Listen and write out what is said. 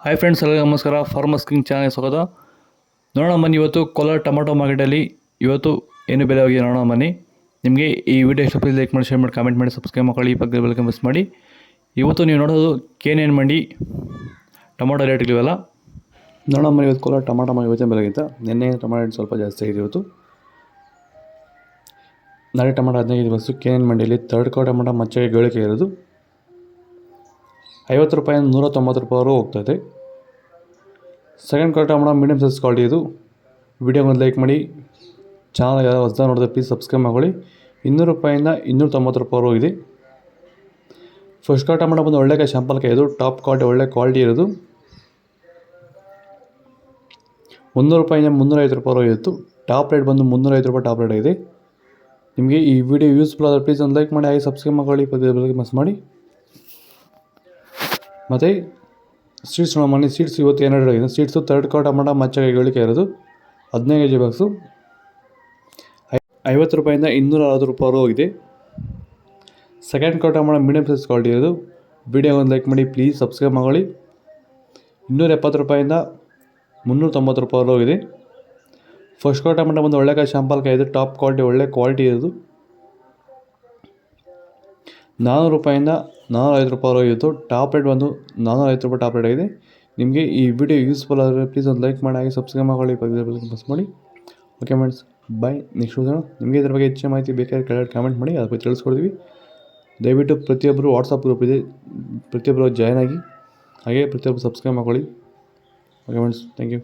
Hi friends, ಎಲ್ಲರಿಗೂ ನಮಸ್ಕಾರ. Farmers king channel ಸ್ವಾಗತ. ನೋಡೋಣ ಬನ್ನಿ, ಇವತ್ತು ಕೋಲಾರ ಟೊಮಾಟೊ ಮಾರ್ಕೆಟಲ್ಲಿ ಇವತ್ತು ಏನು ಬೆಲೆ ಹೋಗಿದೆ ನೋಡೋಣ ಬನ್ನಿ. ನಿಮಗೆ ಈ ವಿಡಿಯೋ ಇಷ್ಟ ಪ್ಲೀಸ್ ಲೈಕ್ ಮಾಡಿ, ಶೇರ್ ಮಾಡಿ, ಕಾಮೆಂಟ್ ಮಾಡಿ, ಸಬ್ಸ್ಕ್ರೈಬ್ ಮಾಡಿ, ಪಕ್ಕದ ಬೆಲ್ ಮಿಸ್ ಮಾಡಿ. ಇವತ್ತು ನೀವು ನೋಡೋದು KNN ಮಂಡಿ ಟೊಮಾಟೊ ರೇಟ್ಗಳಿವೆಲ್ಲ ನೋಡೋಣ ಬನ್ನಿ. ಇವತ್ತು ಕೋಲಾರ ಟೊಮಾಟೊ ಇವತ್ತಿನ ಬೆಲೆಗಿಂತ ನಿನ್ನೆ ಟೊಮಾಟೊ ರೇಟ್ ಸ್ವಲ್ಪ ಜಾಸ್ತಿ ಆಗಿದೆ. ಇವತ್ತು ನಾಳೆ ಟೊಮಾಟೊ 15 ಬಸ್ಸು KNN ಮಂಡಿಯಲ್ಲಿ ಥರ್ಡ್ ಕೋ ಟೊಮಾಟೊ ಮಚ್ಚಗೆ ಗಳಿಕೆ ಇರೋದು 50 ರೂಪಾಯಿಂದ 190 ರೂಪಾಯಿವರೆಗೂ ಹೋಗ್ತಾಯಿದೆ. ಸೆಕೆಂಡ್ ಕೋ ಟೊಮಾಟೊ ಮೀಡಿಯಮ್ ಸೈಜ್ ಕ್ವಾಲಿಟಿ ಇದು. ವಿಡಿಯೋಗೊಂದು ಲೈಕ್ ಮಾಡಿ, ಚಾನಲ್ ಯಾರು ಹೊಸದಾಗಿ ನೋಡಿದ್ರೆ ಪ್ಲೀಸ್ ಸಬ್ಸ್ಕ್ರೈಬ್ ಮಾಡಿ. 200 ರೂಪಾಯಿಂದ 290 ರೂಪಾಯಿವರೆಗೂ ಇದೆ. ಫಸ್ಟ್ ಕೋ ಟೊಮಾಟೊ ಬಂದು ಒಳ್ಳೆ ಶಾಂಪಲ್ಕಾಯಿ, ಇದು ಟಾಪ್ ಕ್ವಾಲಿಟಿ, ಒಳ್ಳೆ ಕ್ವಾಲಿಟಿ ಇರೋದು 300 ರೂಪಾಯಿಂದ 350 ರೂಪಾಯಿವರೆಗೂ ಇತ್ತು. ಟಾಪ್ ರೇಟ್ ಬಂದು 350 ರೂಪಾಯಿ ಟಾಪ್ ರೇಟ್ ಆಗಿದೆ. ನಿಮಗೆ ಈ ವಿಡಿಯೋ ಯೂಸ್ಫುಲ್ ಆದರೆ ಪ್ಲೀಸ್ ಒಂದು ಲೈಕ್ ಮಾಡಿ, ಹಾಗೆ ಸಬ್ಸ್ಕ್ರೈಬ್ ಮಾಡಿ, ಪಕ್ಕದ ಮಿಸ್ ಮಾಡಿ. ಮತ್ತು ಸ್ವೀಟ್ಸ್ ಮನೆ ಸ್ವೀಟ್ಸ್ ಇವತ್ತು ಏನಾದ್ರು ಆಗಿದೆ. ಸ್ವೀಟ್ಸು ಥರ್ಡ್ ಕೋ ಟೊಮಾಟೊ ಮಚ್ಚಗೆ ಗಳಿಕೆ ಇರೋದು 15 kg ಬಾಕ್ಸು 50 ರೂಪಾಯಿಂದ 260 ರೂಪಾಯಿವರೆಗೂ ಇದೆ. ಸೆಕೆಂಡ್ ಕೋ ಟೊಮಾಟೊ ಮೀಡಿಯಮ್ ಸೈಜ್ ಕ್ವಾಲಿಟಿ ಇರೋದು. ವಿಡಿಯೋ ಒಂದು ಲೈಕ್ ಮಾಡಿ, ಪ್ಲೀಸ್ ಸಬ್ಸ್ಕ್ರೈಬ್ ಮಾಡಿ. 270 ರೂಪಾಯಿಂದ 390 ರೂಪಾಯಿವರೆಗೂ ಇದೆ. ಫಸ್ಟ್ ಕೋ ಟೊಮಾಟೊ ಬಂದು ಒಳ್ಳೆ ಶಾಂಪಲ್ಕಾಯಿ, ಇದು ಟಾಪ್ ಕ್ವಾಲಿಟಿ, ಒಳ್ಳೆ ಕ್ವಾಲಿಟಿ ಇರೋದು 400 ರೂಪಾಯಿಂದ 450 ರೂಪಾಯಿವರೆಗೂ ಇತ್ತು. ಟಾಪ್ ರೇಟ್ ಬಂದು 450 ರೂಪಾಯಿ ಟಾಪ್ ರೇಟ್ ಆಗಿದೆ. ನಿಮಗೆ ಈ ವಿಡಿಯೋ ಯೂಸ್ಫುಲ್ ಆದರೆ ಪ್ಲೀಸ್ ಒಂದು ಲೈಕ್ ಮಾಡಿ, ಹಾಗೆ ಸಬ್ಸ್ಕ್ರೈಬ್ ಮಾಡಿ, ಪ್ಲಸ್ ಮಾಡಿ. ಓಕೆ ಫ್ರೆಂಡ್ಸ್, ಬಾಯ್. ನೆಕ್ಸ್ಟ್ ವಿಡಿಯೋ ನಿಮಗೆ ಇದ್ರ ಬಗ್ಗೆ ಹೆಚ್ಚಿನ ಮಾಹಿತಿ ಬೇಕಾದ್ರೆ ಕೆಳಗಡೆ ಕಾಮೆಂಟ್ ಮಾಡಿ, ಅದ್ರ ಬಗ್ಗೆ ತಿಳಿಸ್ಕೊಡ್ತೀವಿ. ದಯವಿಟ್ಟು ಪ್ರತಿಯೊಬ್ಬರು ವಾಟ್ಸಪ್ ಗ್ರೂಪ್ ಇದೆ, ಪ್ರತಿಯೊಬ್ಬರು ಜಾಯ್ನ್ ಆಗಿ, ಹಾಗೆ ಪ್ರತಿಯೊಬ್ಬರು ಸಬ್ಸ್ಕ್ರೈಬ್ ಮಾಡ್ಕೊಳ್ಳಿ. Okay friends, thank you.